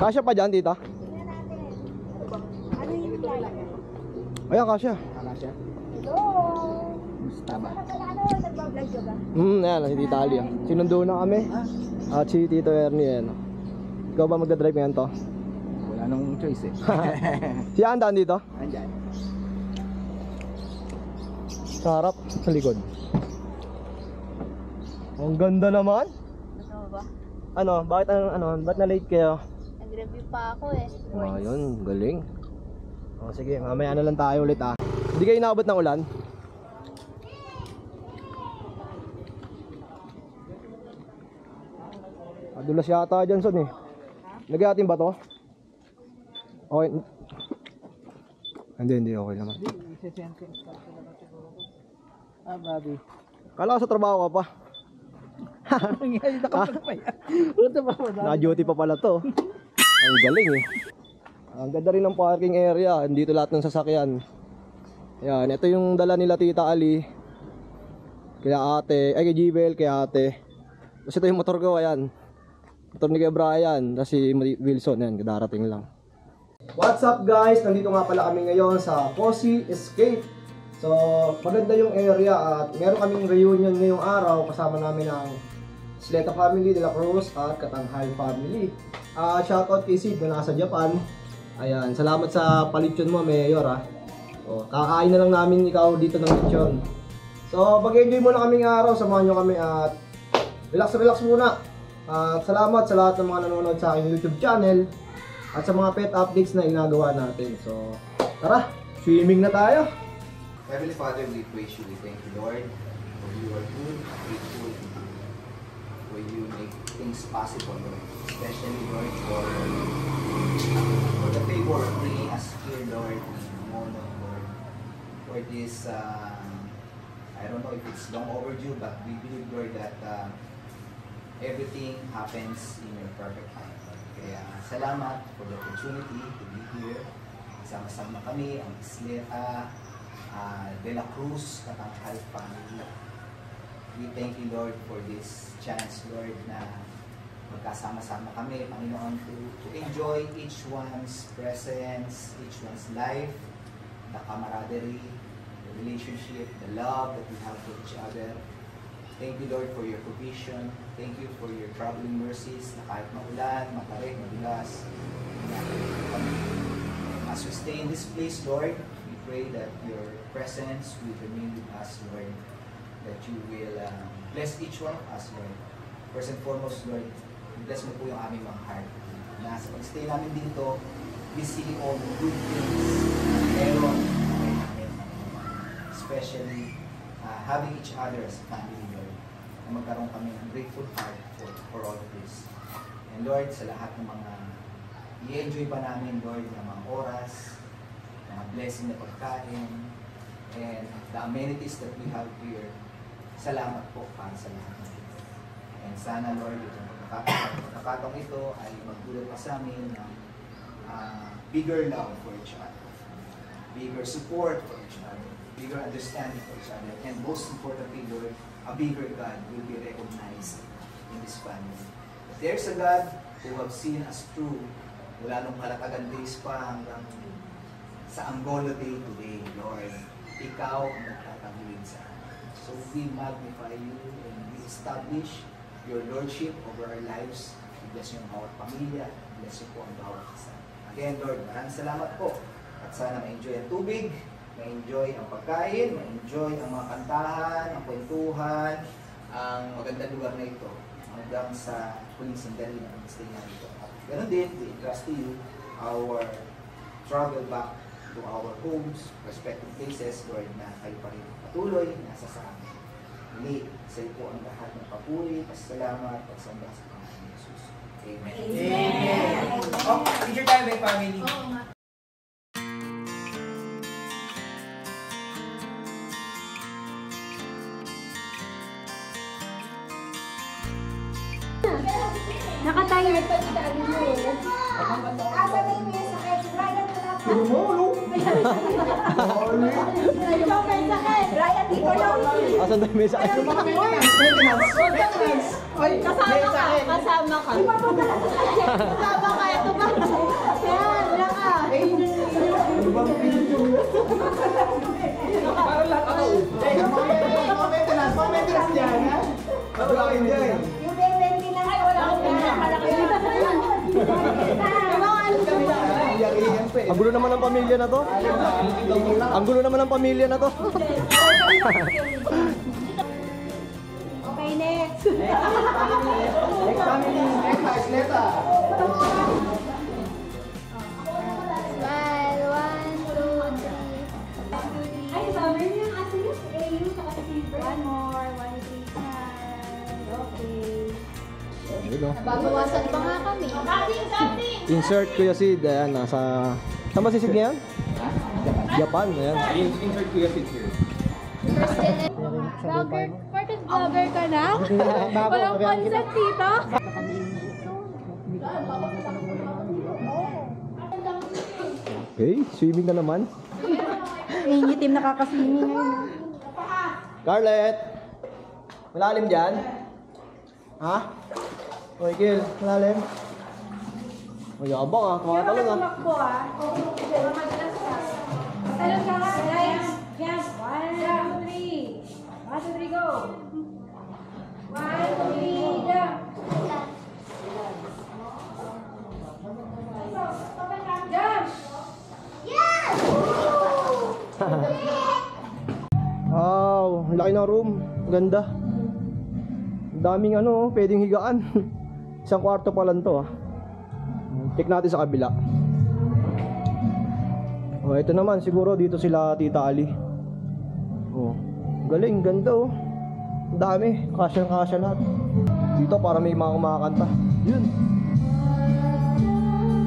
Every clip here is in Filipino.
Kasya pa dyan, tita? Tingnan natin. Ano yung live? Ayan, kasya. Kasya? Hello! Musta ba? Ano, nagbablog ka ba? Ayan, si Tita Ali. Sinundo na kami. At si Tito Ernie, ayan. Ikaw ba magdadrive ngayon to? Wala nung choice eh. Si Andaan dito? Andyan. Sa harap, sa likod. Ang ganda naman. Ano ba? Ano, bakit ba't na late kayo? Nag-review pa ako eh. Ayun, galing. O sige, mamaya na lang tayo ulit ah. Hindi kayo nakabot ng ulan? Madulas yata dyan, Son eh. Lagyan ba to? Okay. Hindi, okay naman. Babi. Kala ko sa trabaho ka pa. Nangyari nakapagpaya. Na-duty pa pala to. Ang galing eh. Ang ganda rin ng parking area. Dito lahat ng sasakyan. Yan, ito yung dala nila Tita Ali. Kaya ate, kay Jibel, kay ate. Tapos ito yung motor ko, ayan. Motor ni kay Brian, tapos si Wilson, yan, darating lang. What's up guys? Nandito nga pala kami ngayon sa Cozy Escape. So, maganda yung area at meron kaming reunion ngayong araw. Kasama namin ang Sleta family, De La Cruz at Katanghay family. Shoutout kay Sid na nasa Japan. Ayan, salamat sa palitsyon mo, Mayor ha. O, kakain na lang namin ikaw dito ng lechon. So, mag-enjoy muna kaming araw, samahan nyo kami at relax muna. At salamat sa lahat ng mga nanonood sa aking YouTube channel at sa mga pet updates na inagawa natin. So, tara, swimming na tayo. Heavenly Father, we praise you, we thank you, Lord, for you are good, faithful, for you make things possible, Lord. Especially, Lord, for the favor of bringing us here, Lord, in Mono, Lord. For this, I don't know if it's long overdue, but we believe, Lord, that everything happens in your perfect time. Kaya salamat for the opportunity to be here. Sama-sama kami, ang Sleta, De La Cruz, Katanghay family. We thank you, Lord, for this chance, Lord, na magkasama-sama kami, Panginoon, to enjoy each one's presence, each one's life, the camaraderie, the relationship, the love that we have for each other. Thank you, Lord, for your provision. Thank you for your traveling mercies na kahit maulan, matarik, madulas. As we stay in this place, Lord, we pray that your presence will remain with us, Lord. That you will bless each one of us, Lord. First and foremost, Lord, bless mo po yung aming mga heart. Na sa pag-stay namin dito, we see all the good things na meron namin. Especially having each other as a family, Lord. Na magkaroon kami ng grateful heart for all of this. And Lord, sa lahat ng mga i-enjoy pa namin, Lord, ng mga oras, mga blessing na pagkain, and the amenities that we have here, salamat po para sa lahat ng ito. And sana, Lord, itong pagkakataong ito ay magdulot pa sa amin ng bigger love for each other, bigger support for each other, bigger understanding for each other, and most importantly, Lord, a bigger God will be recognized in this family. If there's a God who have seen us through, wala nung kalatagan days pa hanggang sa Angola Day today, Lord, ikaw ang nagtataguyod sa amin. So we magnify you and we establish your Lordship over our lives. We bless you ang bawat pamilya, bless you po ang bawat isa. Again, Lord, maraming salamat po. At sana ma-enjoy ang tubig, ma-enjoy ang pagkain, ma-enjoy ang mga kantahan, ang kwentuhan, ang magandang lugar na ito hanggang sa huling sandali na mag-stay na ito. At ganoon din, we entrust to you our travel back to our homes, respective places, Lord, na kayo pa rin patuloy, nasa sa amin. Muli, sa iyo po ang lahat ng papuri, pasalamat, pagsamba sa Panginoon Jesus. Amen. Amen. Oh, picture tayo by family. Oo nga. Nakatayo pa si Daddy mo eh. Asa na yung may sakit? Brian, wala pa. Ikaw may sakit. Brian, di ko lang. Asan tayo may sakit? Kasama ka. Kasama ka. Kasama ka. Ito ba? Parang lahat ako. Maintenance dyan, ha? Babalakin dyan. Yung bebenti na ay wala akong Iyak-iyak pa eh. Ang gulo naman ng pamilya na to. Ang gulo naman ng pamilya na to. Okay, next. Next family, Neta, is Neta. Smile. 1, 2, 3. Ay, sabi niya yung aso niya. AU, saka si Silver. One more. 1, 3, smile. Okay. Ayun o. Babawasan pa nga kami. Insert Kuya Sid. Ayan, nasa... Saan ba si Sid ngayon? Japan. Ayan. Insert Kuya Sid here. Vlogger, portrait vlogger ka na? Walang concept dito? Okay, swimming na naman. Yung team nakakaswimming ngayon. Scarlett! Malalim dyan? Ha? Oy, Gil, malalim? Oy, abang ah, tumatalon ah. Tumakbo ah. Talon ka nga, guys. Yes. 1, 2, 3. 1, 2, 3, go. 1, 2, 3, jump. Jump! Wow, ang laki ng room. Ganda. Ang daming ano, pwedeng higaan. Isang kwarto pa lang to ah. Check natin sa kabila. Oh, ito naman siguro dito sila Tita Ali. Oh, galing, ganda oh. Ang dami, kasya lahat. Dito para may mga kumakanta. Yun.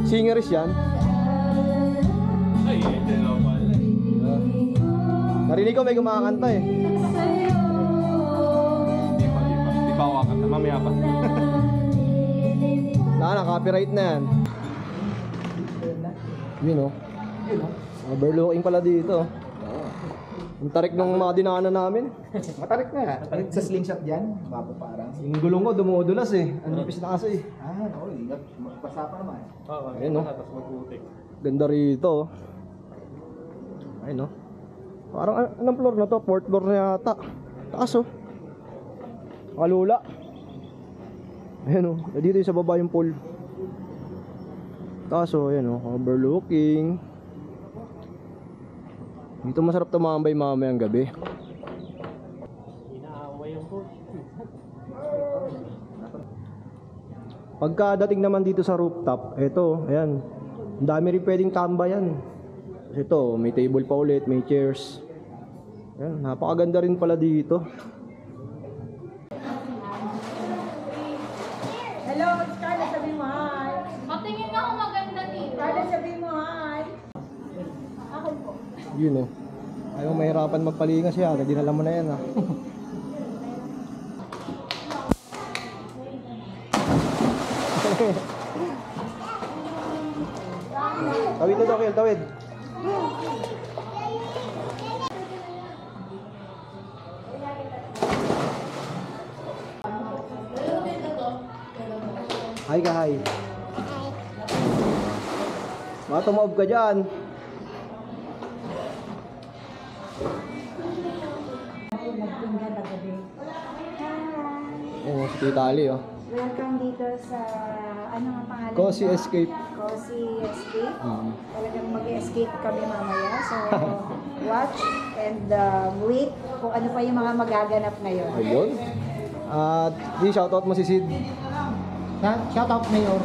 Singers yan. Ay, ito lang pala. Narinig ko may kumakanta eh. Di pa hawakan na. Mamaya pa. Copyright na yan. Yun oh. Overlooking pala dito. Ang tarik ng mga dinaanan namin. Matarik na. Sa slingshot dyan, baba parang. Yung gulong ko dumudulas eh. Ang nipis na kasi eh. Oo, ingat. Basa pa naman. Ayun oh. Tapos mag-utik. Ganda rito oh. Ayun oh. Parang anong floor na to? 4th floor na yata. Taas oh. Kalula. Ayun oh. Dito yung sa baba yung pool. Taas oh. Ayun oh. Overlooking. Dito masarap tumambay mamayang gabi. Pagkadating naman dito sa rooftop, eto, ayan. Ang dami rin pwedeng tambayan. Kasi ito, may table pa ulit, may chairs. Ayan, napakaganda rin pala dito. Hello, Scarlett, sabi mo hi. Patingin ako maganda dito. Scarlett, sabi mo hi. Ako po. Yun oh. Ayaw mahirapan magpalingas siya, dinala mo na yan ah. Tawid na daw, tawid. Hi ka, hi. Mga tumawag ka dyan. Ayan, si Tita Ali oh. Welcome dito sa, ano nga pangalan? Cozy nito? Escape. Cozy Escape. Mm. Talagang mag-escape kami mamaya. So, watch and wait kung ano pa yung mga magaganap ngayon. Ayun. At di shoutout mo si Sid. Shout out Mayor.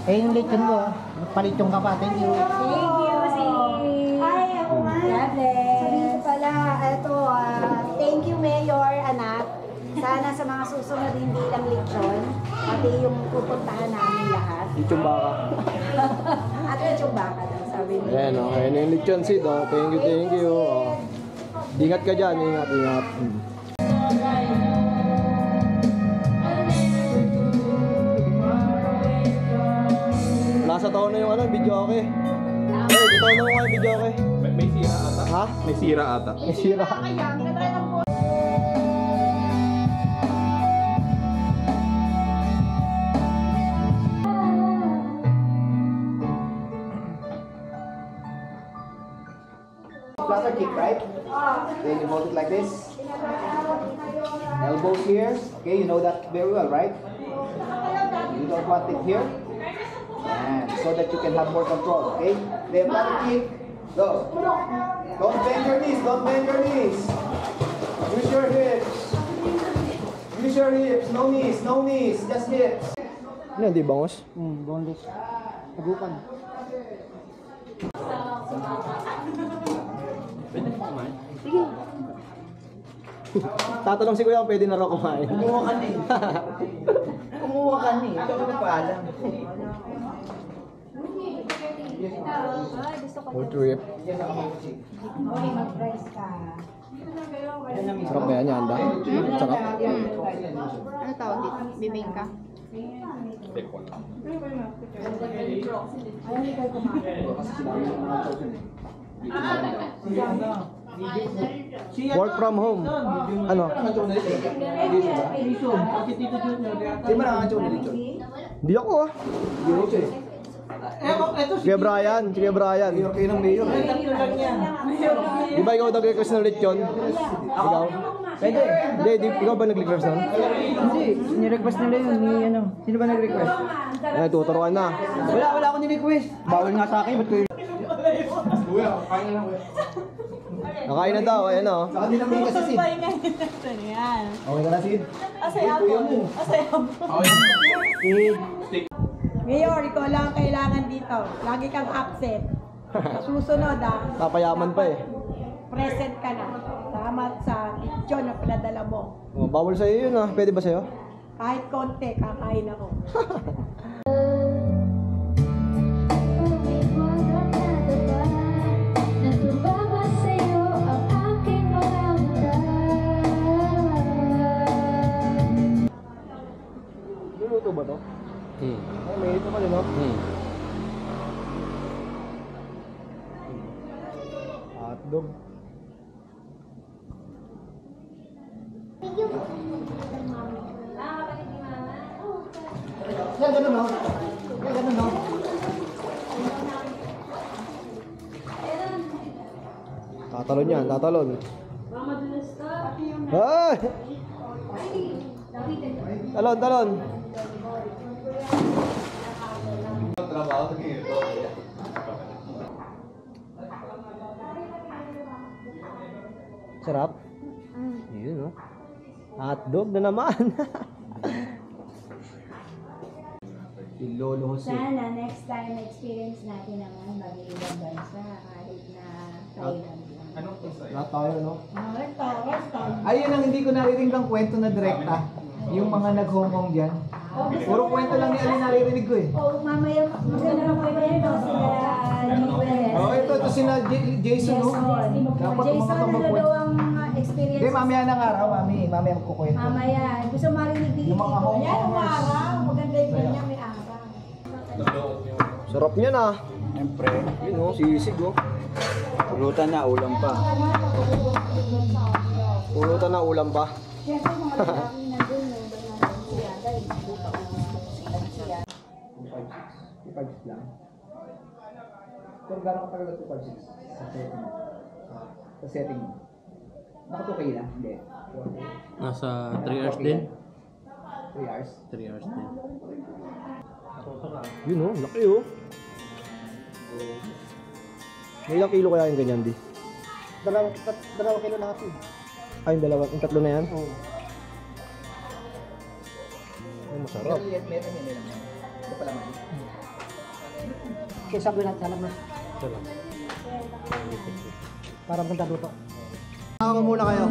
Yung lechon mo, palitong ka pa. Thank you. Thank you, Sid. Hi, ako nga. God bless. Sabihin ko pala, ito, thank you, Mayor, anak. Sana sa mga susunod hindi lang lechon, pati yung pupuntahan namin lahat. Itong baka. At yung baka daw, sabi niya. Ayan oh. Ayan yung lechon Sid oh. Thank you, thank you. Oh. Ingat ka dyan. Ingat, ingat. Nasa taon na yung ano, video okay. Hey, dito na mo kayo video okay. May sira ata. Ha? May sira ata. May sira. Kaya, ang ganda ng po. kick, right? Then you hold it like this. Elbows here. Okay, you know that very well, right? You don't want it here. And so that you can have more control, okay? Then body kick. Go. Don't bend your knees. Don't bend your knees. Use your hips. Use your hips. No knees. No knees. Just hips. Yan, di bangos. Boneless. Tagupan. Tatanong si Kuya kung pwede na raw kumain. Kumuha ka na eh. Kumuha ka na eh. Ikaw na paalam. Full trip. Okay, mag-rice ka. Sarap ba yan, Yanda? Sarap. Ano tawag dito? Bibingka? Work from home. Ano? Di ba nakakantyo na dito? Di ako ah. Kuya Brian. Si Kuya Brian. Mayor kayo ng mayor. Di ba ikaw nag-request ng lechon? Ikaw? Pwede. Hindi, ikaw ba nag-request nun? Hindi. Ni-request nila yun. Ni ano. Sino ba nag-request? Ay, tuturuan na. Wala ako ni-request. Bawal nga sa akin. Ba't ko yun? Nakain na daw, ayan o. Saka din namin kasi Sid. Okay ka na Sid? Mayor, ikaw lang ang kailangan dito. Lagi kang absent. Susunod Papayaman pa eh. present ka na. Salamat sa lechon na pinadala mo. Oh, bawal sa'yo yun ah. Pwede ba sa'yo? Kahit konti, kakain ako. Luluto ba to? Ay, may ito pa rin no? Hotdog. Yan, ganun no? Yan, ganun no? Tatalon yan, tatalon. Ay! Talon, talon. Trabaho niyo. Sarap. Yun no? Hotdog na naman. Ilolo Jose. Sana next time experience natin naman mag-iibang bansa kahit na Thailand lang. Lahat tayo, no? Restaurant. Ayun ang hindi ko naririnig ng kwento na direkta. Yung mga nag-Hong Kong dyan. Puro kwento lang ni Ali naririnig ko eh. Oh, mamaya maganda lang kayo nito sila Nicolas. Oh, ito sina Jason, no? Dapat Jason, mga ano magkwento. daw ang experience? Hindi, mamaya ng araw, mamaya magkukwento. Mamaya. Gusto marinig din Yung mga dito. Hong Yan, Kongers. umaraw. Maganda yung kanya, may araw. Sarap niyan ah. Siyempre, Yun oh, sisig oh. pulutan na, ulam pa. Pulutan na ulam pa. Siyempre, mga lalaki na dun, yung banana siya. Dahil buta ko sila siya. 256 lang. Pero gano'ng katagal na 256 sa setting mo? Sa setting mo? Baka 2K lang? Hindi. Nasa 3 hours din. 3 hours? 3 hours din. Yun oh, laki oh. May ilang kilo kaya yung ganyan di? Dalawang kilo lahat eh. Ay, yung tatlo na yan? Oo. Ay, masarap. Meron yan. Ito pala man. Kaya sabi natin, alam na. Para maganda luto. Ako muna kayo.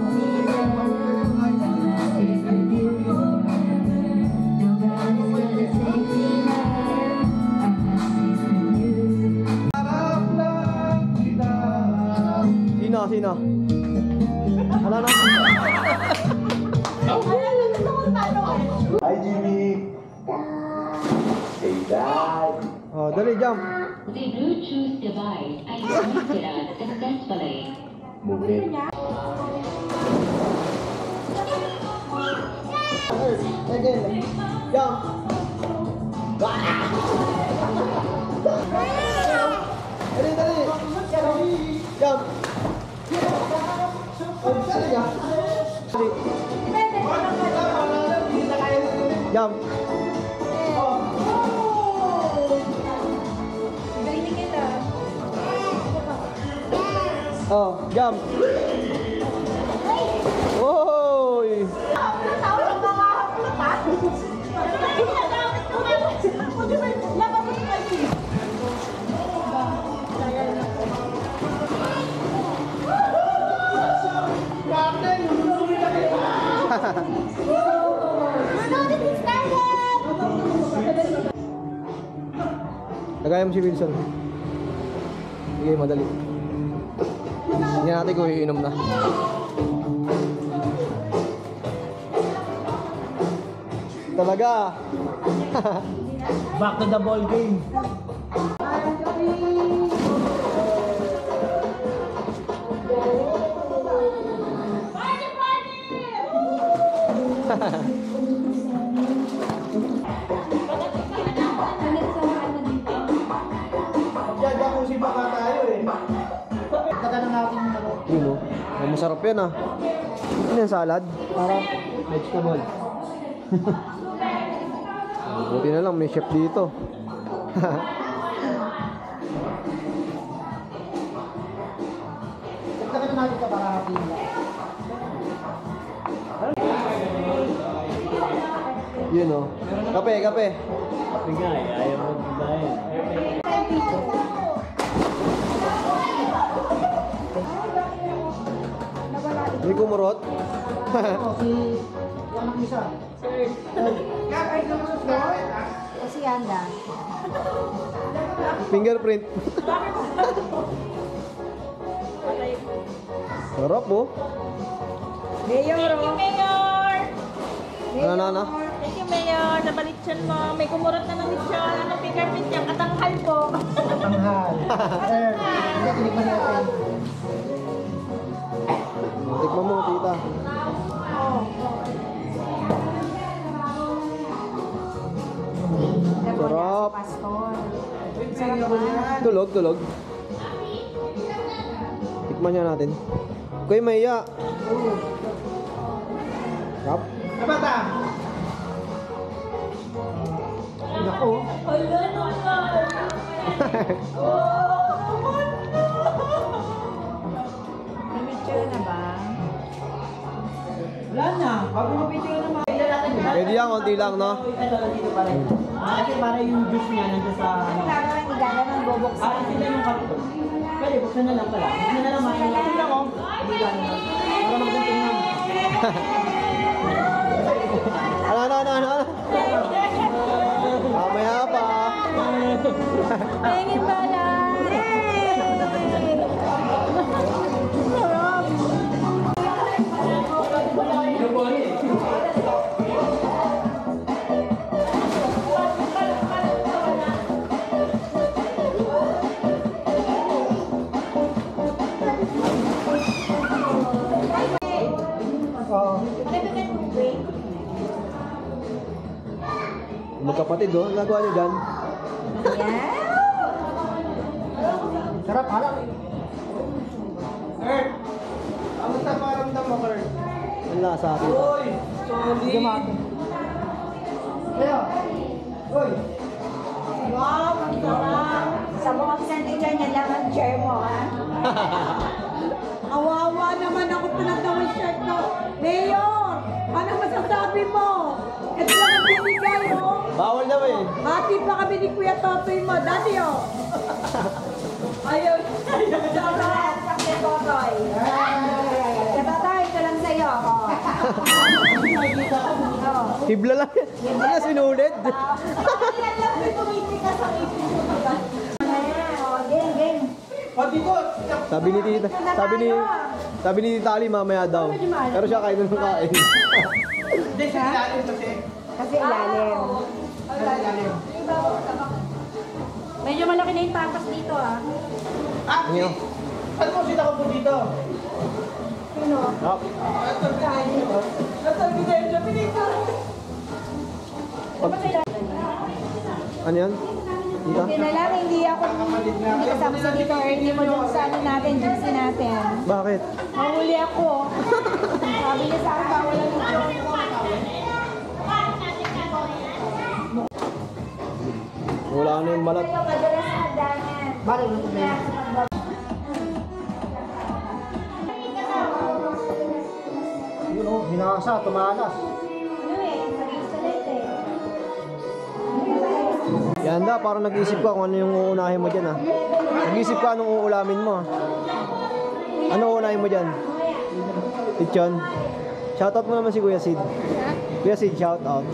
Sino? Hala na. Hi, Jimmy! Say that! Oh, dali, jump. The Bluetooth device is connected successfully. Moving. Again, jump. Dali, dali. Jump. Jump. Oh, jump. Oy! Lagay mo si Wilson. Sige, madali. Hindi natin kung iinom na. Talaga. Back to the ball game. Yun o. Masarap yan ah. Ano yung salad? Para vegetable. Buti na lang may chef dito. Dagdagan na natin ka para happy. Yun o. Kape, kape. Sabi nga eh, ayaw mo dahil. May kumurot. Si anak isa. Kasi Yanda. Fingerprint. Sarap oh. Mayor, oh. Ano na na? Thank you, Mayor. Nabalitsan mo. May kumurot na ng lechon. Anong fingerprint niya? Katanghal po. Tanghal. Hindi, tinikman natin. Tikman mo, tita. Sarap. Pastor. Sarap ba? Tulog, tulog. Tikman niya natin. Kuya Maya. Sarap. Abata! Naku. May picture na ba? Wala na. Bago mapicture naman. Pwede yan, konti lang, no? Ito, dito pa rin. Kasi para yung juice niya nandiyan sa... Ano gagawin? Igaganon, bubuksan. sila yung karton. Pwede, buksan na lang pala. Buksan na lang, makikita. Ito lang, oh. Hindi gano'n. Para magandang lang. Ano? Mamaya pa. Pengin pala. Magkapatid, oh. Ang nagawa niyo dyan? Sarap, harap. Kurt! Kamusta paramdam mo, Kurt? Ang lasa atin. Sige, mate. Kaya. Uy! Wow, ang sarap. Sa buong sandwich yan lang ang chair mo, ha? Awawa naman ako pinagawin shirt ko. Mayor, ano masasabi mo? Ito lang ang binigay, oh. Bawal daw eh. Hati pa kami ni Kuya Totoy mo. Dati, oh. Ayaw. Sarap, Kuya Totoy. Kuya Totoy, ito lang sa'yo. Oh. Hibla lang. Ano, sinulit? Game. Sabi ni Tita Ali mamaya daw. Pero siya kain ng kain. Hindi, siya ilalim kasi. Kasi ilalim. Medyo malaki na yung tapas dito, ah. Ano? Ano mo sita ko po dito? Sino? Sarap. Ano yan? Tita? Hindi na lang, hindi kasama sa dito. Early mo dun sa ano natin, GC natin. Bakit? Mahuli ako. Sabi niya sa akin, bawal ang lechon. Wala na yung balat. Kayo madalas na hagdanan. Bakit luto na yun? Yun o, hinasa, tumalas. Ano eh, mag-installate eh. Yanda, parang nag-isip ka kung ano yung uunahin mo dyan ah. Nag-isip ka anong uulamin mo ah. Ano uunahin mo dyan? Lechon? Shoutout mo naman si Kuya Sid. Kuya Sid, shoutout.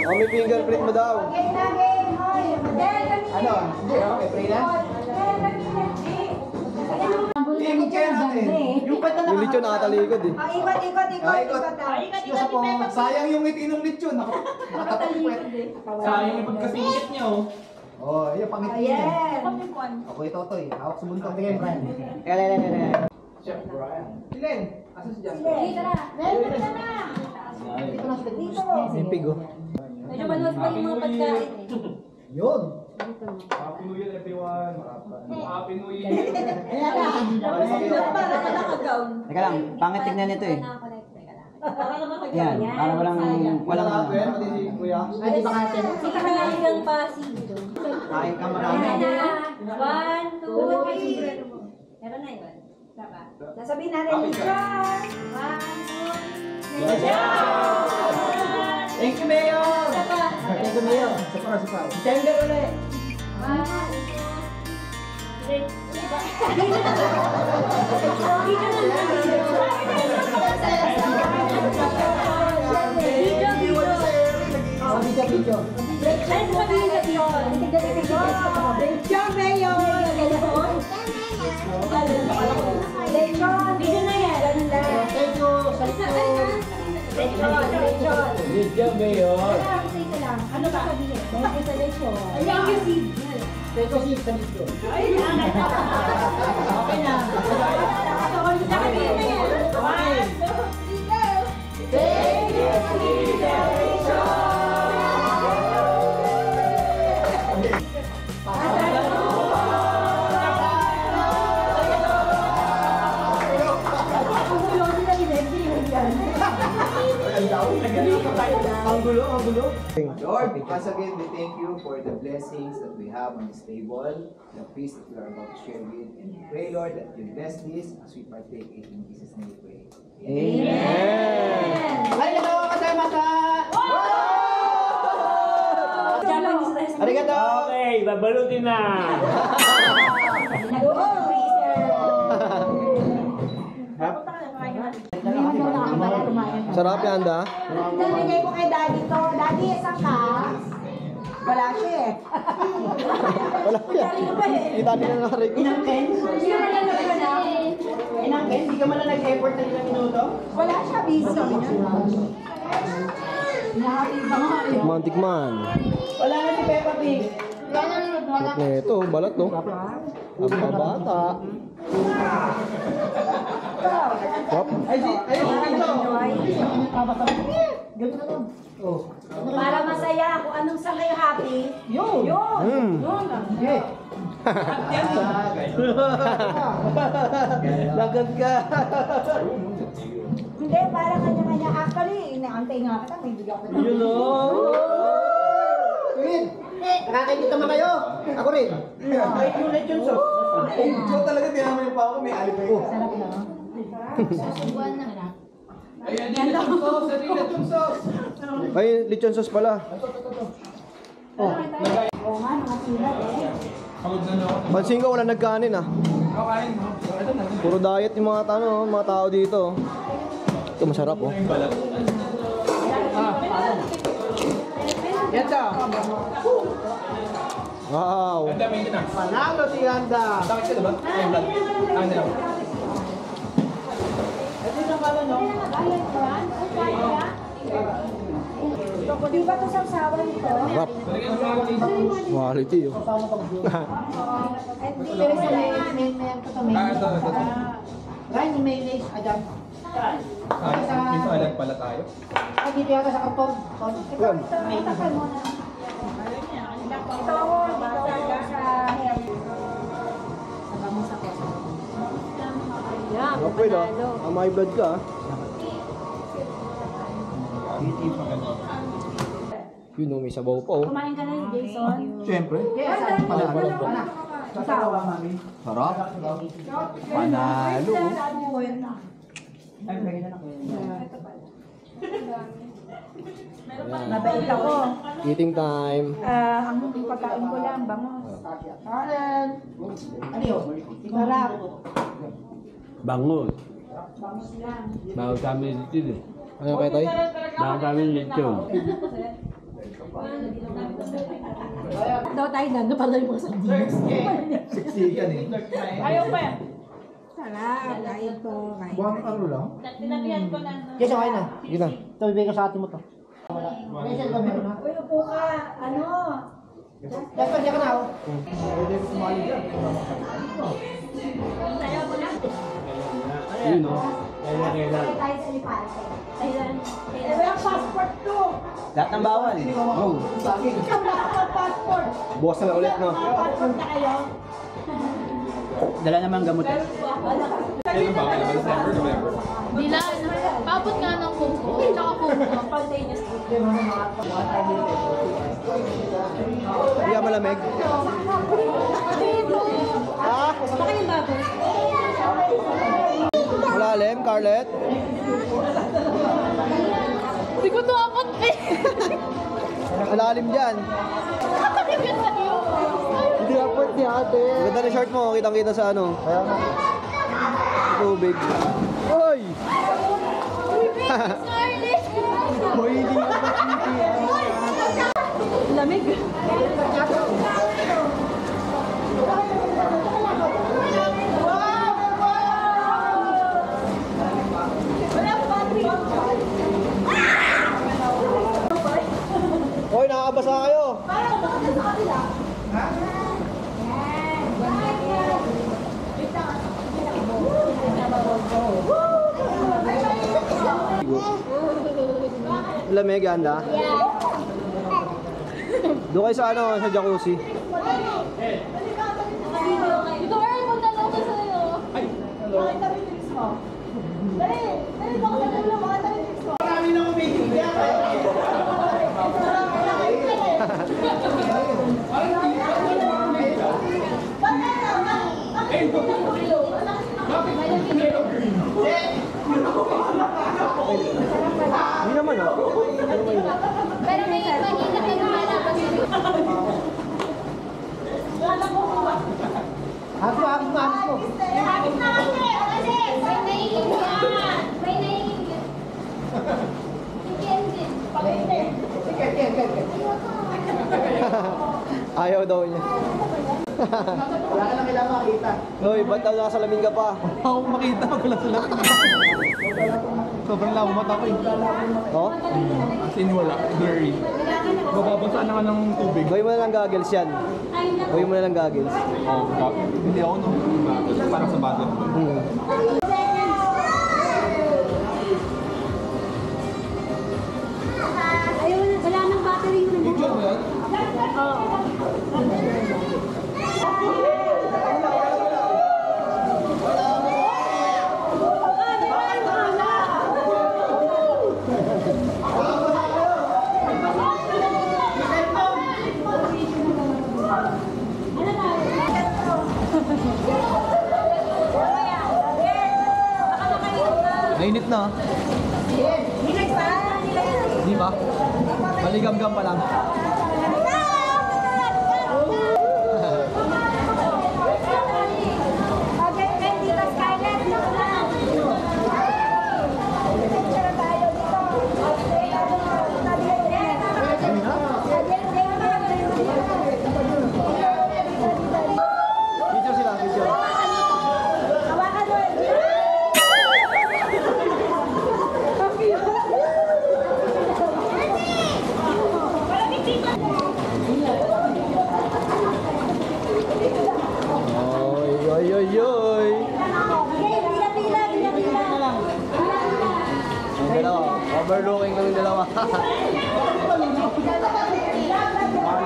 Oh, may fingerprint mo daw. Ano? Hindi o, may freelance? Ikot kayo natin. Yung kanta na Yung lechon nakatalikod eh. Ikot. Excuse po, sayang yung ngiti ng lechon. Nakatalikod. Sayang yung pagkasingit niyo. Oh, yung pangiti niya. Ako ito, Toy. Hawak sa buntong tingin, Brian. Chef Brian. Silen, asan si Jasper? Dito na. Dito na siya. Yung pig oh. Medyo manuot pa yung mga pagkain eh. Yun. Happy New Year, everyone. Happy New Year. Ayan na. Para ka naka-gown. Teka lang, pangit tignan nito eh. Yan, para walang hardware, pati si Kuya. Ay, di ba natin? Sige ka lang hanggang pasig. Kain ka marami. Ayan na. 1, 2, 3. Meron na yun. Diba? Sasabihin natin lechon. 1, 2, lechon! Thank you, Mayor! Thank you, Mayor. Sapara. Tender ulit. 1, 2, 3. Video. Lechon, Mayor! Lechon! Video na yan! Ganun lang. Thank you, Salito. Lechon! Video Mayor. Ano ba sabihin? Thank you sa lechon. Thank you, Sid. Thank you, Salito. Okay na. Sabihin na yan. 1, 2, 3, go! Thank you, Sid. Lechon! Ang gulo. Lord, once again, we thank you for the blessings that we have on this table, the feast that we are about to share with, and we pray, Lord, that you bless this as we partake it in Jesus' name we pray. Amen! Arigato gozaimasu! Arigato! Okay, babalutin na. Sarap yan, da? Nabigay ko kay Daddy to. Daddy, isang ka. Wala siya eh. Wala yan. Kita din na nakaray ko. Inangken? Sino na nalagyan na? Inangken? Hindi ka man na nag-effort na ilang minuto? Wala siya, busy. Mantik man. Wala na si Peppa Pig. Sarap na ito, balat no? Ang pabata. Wap. Para masaya, kung anong sa kayo happy. Yun. Yeah. Lagat ka. Hindi, para kanya-kanya. Actually, inaantay nga kita, may bigyan ko na. Yun o. Queen, nakakikita mo kayo? Ako rin. Ay, yung lechon sauce. Ikaw talaga, tiyan mo yung pa ako, may alipay ka. Sarap na. Ayan, yung lechon sauce, lechon sauce. Ay, lechon sauce pala. Oo nga, mga sila eh. Pansin ko wala nagkanin ah. Kakain mo. Ito na. Puro diet yung mga tao dito. Ito masarap oh. Yan daw. Wow. Ang dami yun na. Panalo si Yanda. Takit ka diba? Ayun lang. Ano lang. Ito yung pala, no? Di ba ito sa usawan ito? Sarap. Quality oh. Ay, hindi. Ah, ito. Ryan, yung mayonnaise. Ayan. May salad pala tayo. Ay, dito yata sa karton. Yan. Takal mo na. Ito ako, sa hair. Nabamos ako. Mga pwede ah. May blood ka ah. Yun oh, may sabaw pa oh. Kumain ka na ni Jason? Siyempre. Yes, panalo. Ikaw. Sarap. Panalo. Mabait ako. Eating time. Ang pagkain ko lang, bango. Karen. Ano yun? Sarap. Bangon. Bangus lang. Bago kami dito eh. Ano kay Tay? Bago kami dito. Daw tayo na, napala yung mga sardinas. Siksikan eh. Sarap, kain ko. Buwang ano lang? Yes, okay na. Yun na. Ito, bibigay ko sa atin mo to. Special ba meron na? Uy, upo ka. Ano? Yes, pwede ka na ako. Yun oh. Kaya tayo sa Liparte. Walang passport to. Lahat ng bawal. Oh. Ikaw nakaka-passport. Bukas na ulit no. Passport na kayo. Dala naman gamot eh. Kailan ba? December, November? Dila, paabot nga ng kuko. Tsaka kuko. Spontaneous. Hindi ka malamig? Ha? Baka yung bago. Malalim, Carlet? Hindi ko dapat eh. Malalim dyan. Nakakagib yan sa'yo. Hindi dapat ni ate. Ganda ng short mo, kitang-kita sa ano. Kaya nga. Tubig. Hoy! Scarlett. Hoy, hindi ka Lamig. Hoy, nakakabasa kayo. Lamig, ganda. Doon kayo sa ano, sa jacuzzi. Ito ay punta lang ko sa'yo. Hindi naman ah. Pero may kanina kayo malabas sa'yo. Hapo, hapo, hapo. May naiinggit. May naiinggit. Ayaw daw niya. Wala ka lang kailangan makita. Hoy, ba't daw nakasalamin ka pa? Ako makita ko lang sila. Sobrang labo mata ko eh. Oh? As in wala, blurry. Bababasa na ka ng tubig. Gawin mo na lang goggles yan. Gawin mo na lang goggles. Oh, hindi ako no. Parang sa bago. Ayun, wala nang battery yung Picture mo yan? Nainit na. Di ba? Maligam-gam pa lang. Okay, Bendy, mas Scarlett. Picture tayo dito. Picture sila, picture. Hawakan mo. Malamig dito. Overlooking kami dalawa.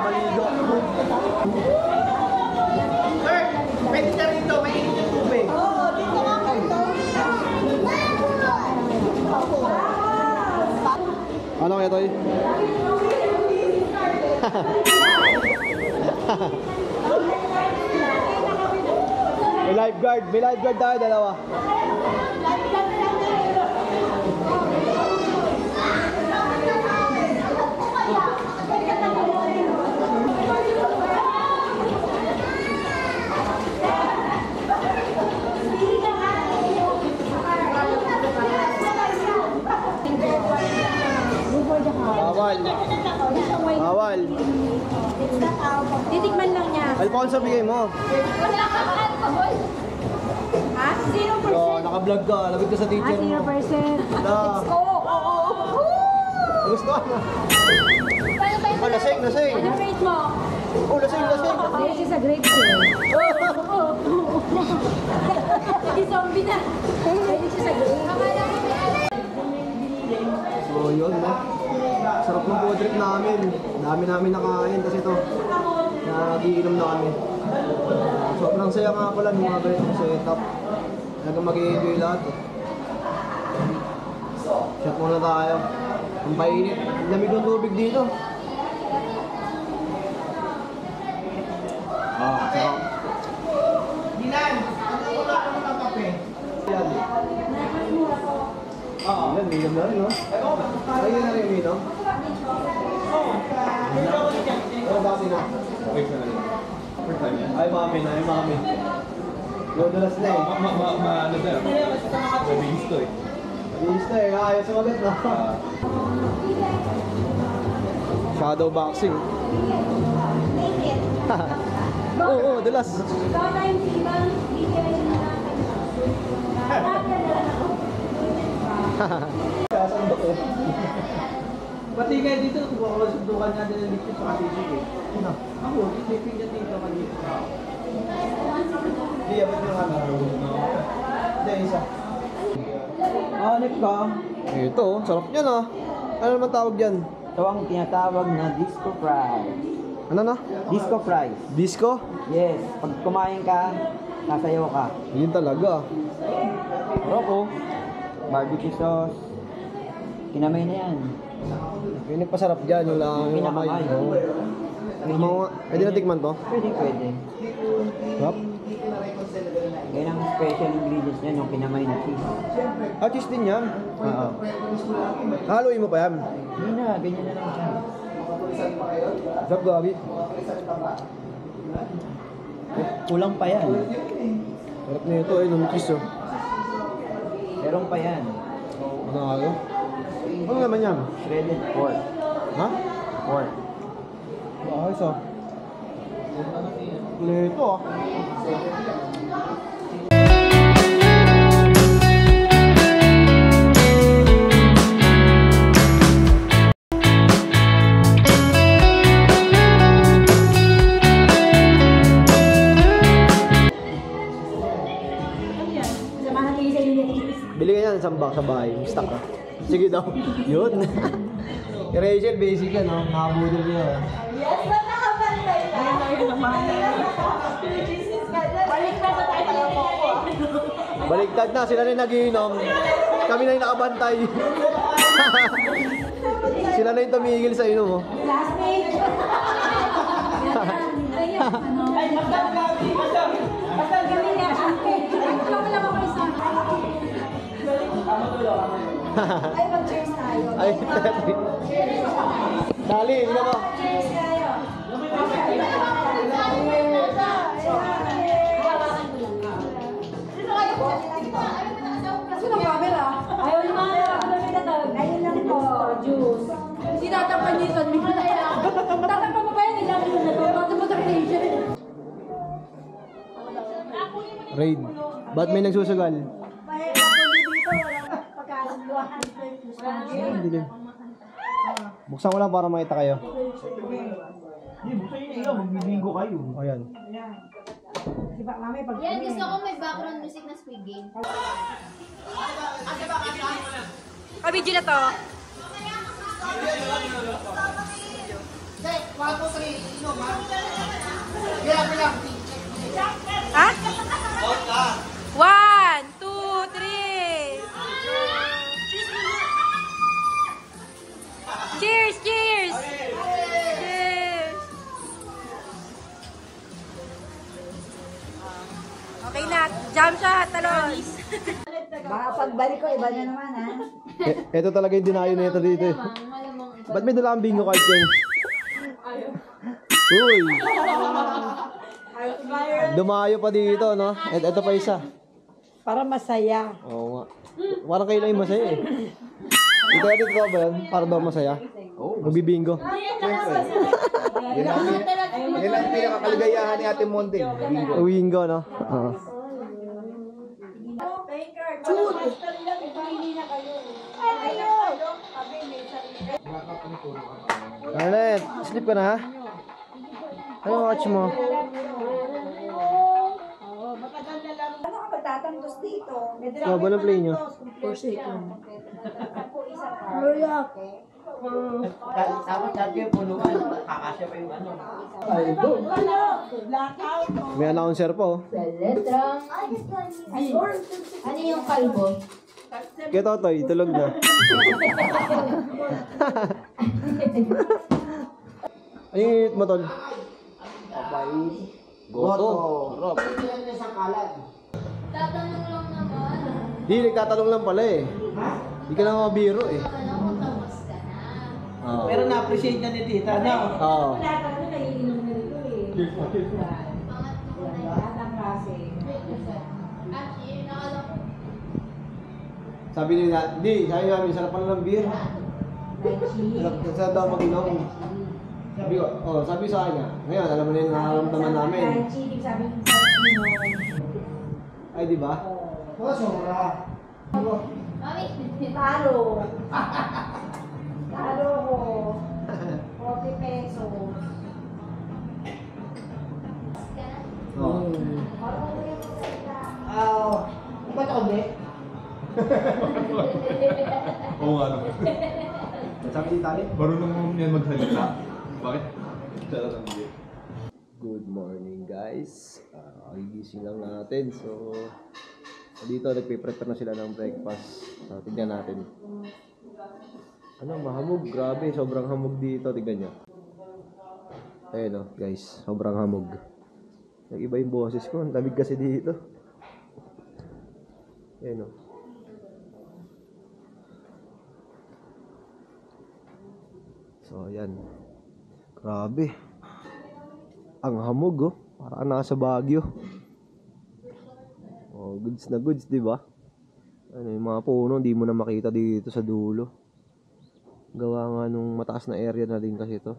Maligo. Sir, pwede ka rito. May init yung tubig. Oo, dito nga kayo. Ano kaya, Toy? May lifeguard tayo, dalawa. Bawal. Bawal. Titikman lang niya. Alfonso, bigay mo. Wala kang alcohol. Ha? 0%. So, naka-vlog ka. Labit ka sa teacher mo. 0%. Wala. Gusto ka na. Ah, lasing. Anong rate mo? Oh, lasing. Hindi siya sa grade 2. Hindi zombie na. Hindi siya sa grade. So, yun, no? Sarap ng food trip namin. Dami namin nakain kasi ito. Nagiinom na kami. Sobrang saya nga pala ng mga ganitong setup. Talagang mag-i-enjoy lahat. Shot muna tayo. Ang painit. Ang lamig ng tubig dito. Sarap. Dilan, ano wala ka ng kape? Yan. Yan, minom na rin, no? Ayun na rin yung minom. Pero dati na. Ay, mami. Lodalas na eh. Ano tayo? Mabilis to eh. Bilis na eh, ayaw sumagot na. Shadow boxing. Oo, dalas. Sasandok eh. Pati kayo dito, subukan natin ng dito sa kasisig eh. Ako, tipipin niya dito kanina. Hindi, abot yung ano. Hindi, isa. Hanip ka. Ito, sarap yan ah. Ano naman tawag yan? Ito ang tinatawag na disco fries. Ano na? Disco fries. Disco? Yes, pag kumain ka, sasayaw ka. Yun talaga. Sarap oh. Barbecue sauce. Kinamay na yan. Yung nagpasarap dyan, yung lang yung kamay. Pinakamay. Oo. Pwede na tikman to? Pwede. Sarap. Yan ang special ingredients niya, yung kinamay na cheese. Ah, cheese din yan. Oo. Haluin mo pa yan. Hindi na, ganyan na lang siya. Sarap gagi. Kulang pa yan. Sarap na ito eh, yung cheese oh. Meron pa yan. Ano nga yun? Ano naman yan? Shredded pork. Ha? Pork. Ayos ah. Kuleto ah. Samahan kayo sa inyo. Bili ka yan sa bahay. Stock ka. Sige daw. Yun. Rachel, basic yan, no? Nakabudol niya. Yes, ba't nakabantay ka? Balik na sa tayo ng koko. Baliktad na, sila na yung nagiinom. Kami na yung nakabantay. Sila na yung tumigil sa inom, oh. Classmate. Ay, basta kami niya. Wala ba kayo sa Ay, mag-cheers tayo. Ay, dali, hindi na ba? Cheers tayo. Sino camera? Ayaw ni Mama. Ayun lang po. Juice. Sinatapan niyo ito. Tatapan mo ba yan? Ilang yun na ito. Bakit mo sa relation? Raid. Ba't may nagsusugal? Dilim. Buksan ko lang para makita kayo. Hindi, buksan yun ilaw, magbibinggo kayo. O yan. Yan, gusto ko may background music na Squid Game. Video na to. Ha? 1, 2, 3. Cheers, cheers. Cheers. Okay na, jump shot, talon. Baka pagbalik ko, iba na naman ha. Ito talaga yung dinayo na ito dito eh. Ba't may dala kang bingo card, Cheng? Uy! Dumayo pa dito, no? Ito pa isa. Para masaya. Oo nga. Parang kayo lang yung masaya eh. Ito natin ito ba yan? Para daw masaya? Oo. Magbibingo. Yan ang pinakakaligayahan ni Ate Monde. Uwingo, no? Oo. Arnett, sleep ka na ha? Ano watch mo? Ano ka magtatanggos dito? Oh, ba play nyo? Tapos dati yung punuan, kakasya pa yung ano. May announcer pa oh. Letrang... Ano yung kalbo? Kaya Totoy, tulog na. Ano yung init mo, Tol? Goto. Sarap. Tatanong lang naman. Di, nagtatanong lang pala eh. Di ka lang mabiro eh. Alam ko tapos ka na. Oo. Pero na-appreciate na ni Tita, no? Oo. Actually, nakala ko. Sabi nila, sabi namin, sarap pala ng beer. Sarap daw mag-inom. Sabi ko, sabi sa kanya, ngayon, alam mo na yung nararamdaman namin. Ay, di ba? Mami, Talo. Talo ko. 40 pesos. Oo. Ba't ako di? Oo nga naman. Sabi ni Tali? Marunong mo yan magsalita. Bakit? Talagang hindi. Good morning guys. Gigising lang natin. So, dito nagpe-prepare na sila ng breakfast. So, tignan natin. Ano, mahamog. Grabe, sobrang hamog dito. Tignan nyo. Ayun guys. Sobrang hamog. Nag-iba yung boses ko. Ang lamig kasi dito. Ayun So, ayan. Grabe. Ang hamog Parang nasa Baguio. Goods na goods, di ba? Ano, yung mga puno, hindi mo na makita dito sa dulo. Gawa nga nung mataas na area na din kasi ito.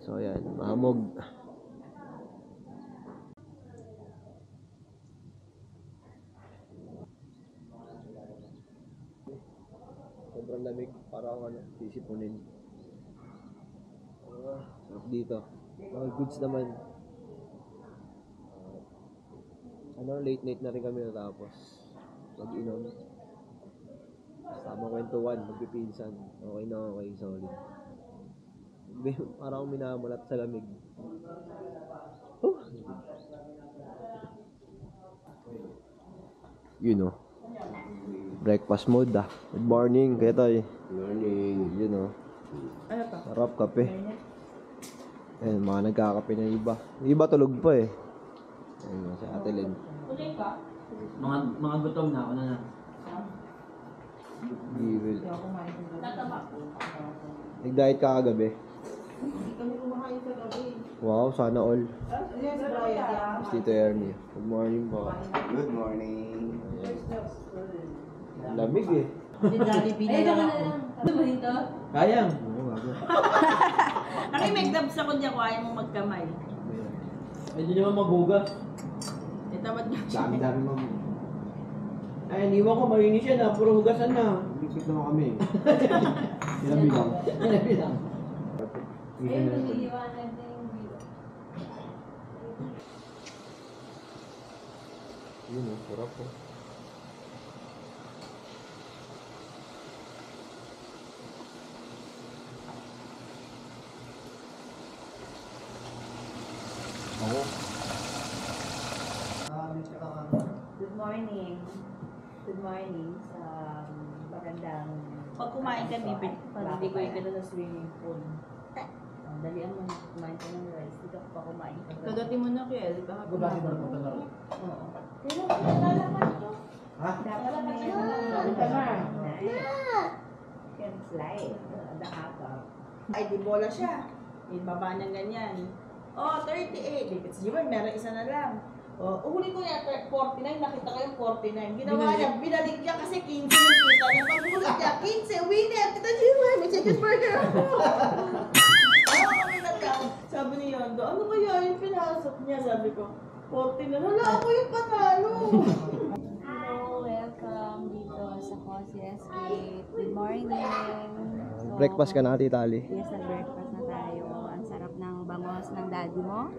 So, ayan. Mahamog. Sobrang lamig. Parang sisipunin. Sarap dito. Mga goods naman. Late night na rin kami natapos. Mag-inom. Sama kwentuhan, magpipinsan. Okay na okay, solid. Parang akong minamulat sa lamig. Breakfast mode Good morning, kaya tayo. Good morning. Sarap kape. Ayan, mga nagkakape na iba. Iba tulog pa eh. Ayun, si Ate Len. Mga gutom na ako na. Giwil. Nag-diet ka kagabi? Wow, sana all. Yes, Tito Ernie. Good morning po. Good morning. Lamig eh. Jollibee na lang ako. Ano ba ito? Kayang. Nakimagdabs ako niya kung ayaw mong magkamay. Hindi naman magugas. Tamad na siya. Dami mo. Ay, iniwan ko, marinis yan puro hugasan na. Bigsit naman kami. Sinabilang. Pinabilang. Ayun, nililiwanag na yung video. Yun sarap morning. Good morning sa magandang... Pag kumain ka, Nipin, hindi ko yung gano'n sa swimming pool. Ang dalian mo, kumain ka ng rice. Dito ka pa kumain ka. Kagati mo na, Kel. Ako bakit ba napunta na rin? Oo. Pero lalaman ko. Ha? Dapat may can slide. Ay, di bola siya. Ibaba niya ganyan. Oh, 38. Di ba, meron isa na lang. Oh, huli ko niya, 49. Nakita ko yung 49. Ginawa niya, binalik niya kasi 15 yung kita niya. Pag ulit niya, 15, winner. Kita niyo yung may chicken burger. Kami nagkaan. Sabi ni Yondo, ano kaya yung pinasok niya? Sabi ko, 40 na. Wala ako yung panalo. Hello, welcome dito sa Cozy Escape. Good morning. So, Breakfast ka na, Tita Ali. Yes, nag-breakfast na tayo. Ang sarap ng bangos ng daddy mo.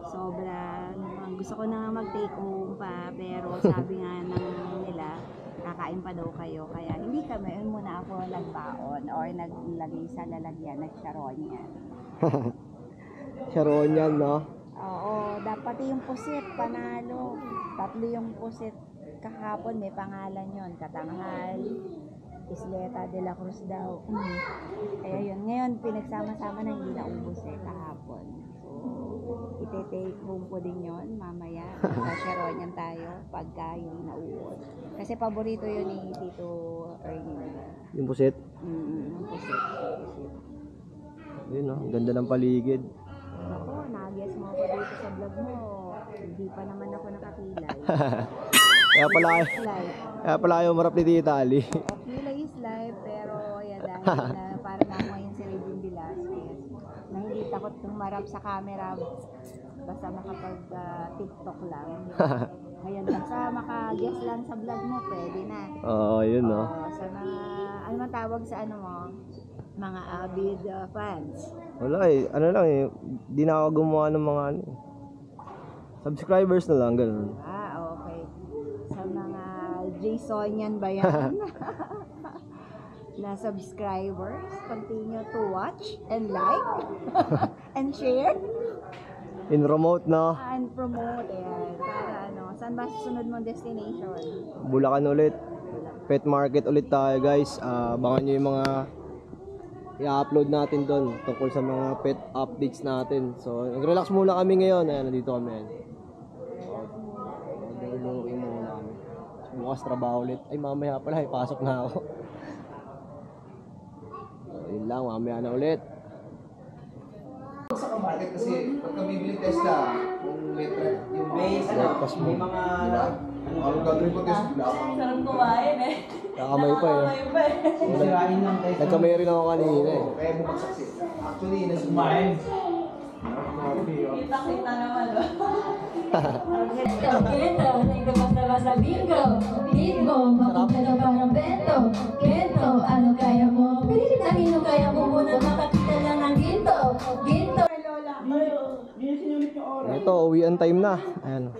Sobrang gusto ko na mag-take home pa, pero sabi nga nila, kakain pa daw kayo. Kaya hindi kami, yun muna ako nagbaon or naglagay sa lalagyan, nag-sharonyan. Sharonyan, no? Oo, dapat yung pusit, panalo. 3 yung pusit kahapon, may pangalan yon, Katanghal, Isleta de la Cruz daw. Kaya yun, ngayon pinagsama-sama na hindi naubos kahapon. So, ite-take home ko din yon mamaya. Sa Sharonyan tayo pagka yung naubos. Kasi paborito yun ni Tito Ernie. Yung pusit. Yung pusit. Yun, no? Ganda ng paligid. Ako, nag-guess mo ako dito sa vlog mo. Hindi pa naman ako nakakilay. Kaya pala ayaw marap ni Tita Ali. Kilay is live, pero yan dahil na para na ngayon si Regine Velasquez na hindi takot tumarap sa camera basta makapag-TikTok lang. Ngayon, basta maka-guess lang sa vlog mo, pwede na. Oo, yun, no? Sa mga, ano man tawag sa ano mo, mga avid fans. Wala eh, ano lang eh, di na ako gumawa ng mga ano, subscribers na lang, ganun. Okay. Sa mga Jasonian ba yan? Na subscribers, continue to watch and like and share In remote, no? and promote. Ayan. Para ano, saan ba susunod mong destination? Bulacan ulit. Pet market ulit tayo, guys. Abangan nyo yung mga i-upload natin doon tungkol sa mga pet updates natin. So, nag-relax muna kami ngayon. Ayan, nandito kami. Overlooking muna kami. Bukas trabaho ulit. Ay, mamaya pala. Pasok na ako. So, yun lang. Mamaya na ulit. Sa market kasi pag kami bibili Tesla, kung may trend, yung May mga ang gagawin ko test black. Sarap kumain eh. Kakamay pa eh. sirain lang tayo. Nagkamay rin ako kanina eh. Kaya bumagsak siya. Actually, Kumain. Kita-kita naman. Kento, nito basta-basta bingo. Bingo, makumpleto parang bento. Kento, ano kaya mo? Pilitahin mo kaya mo muna makakita lang ng ginto. Ginto. Ito, uwian time na. Ayan.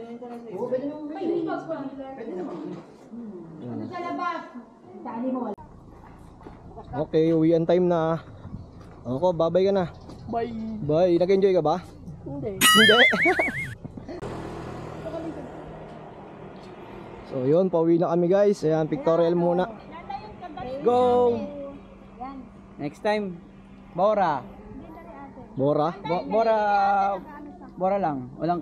Okay, uwian time na. Ako, babay ka na. Bye. Bye. Nag-enjoy ka ba? Hindi. Hindi? So yun, pauwi na kami guys. Ayan, pictorial muna. Go! Next time, Bora. Bora? Bora lang. Walang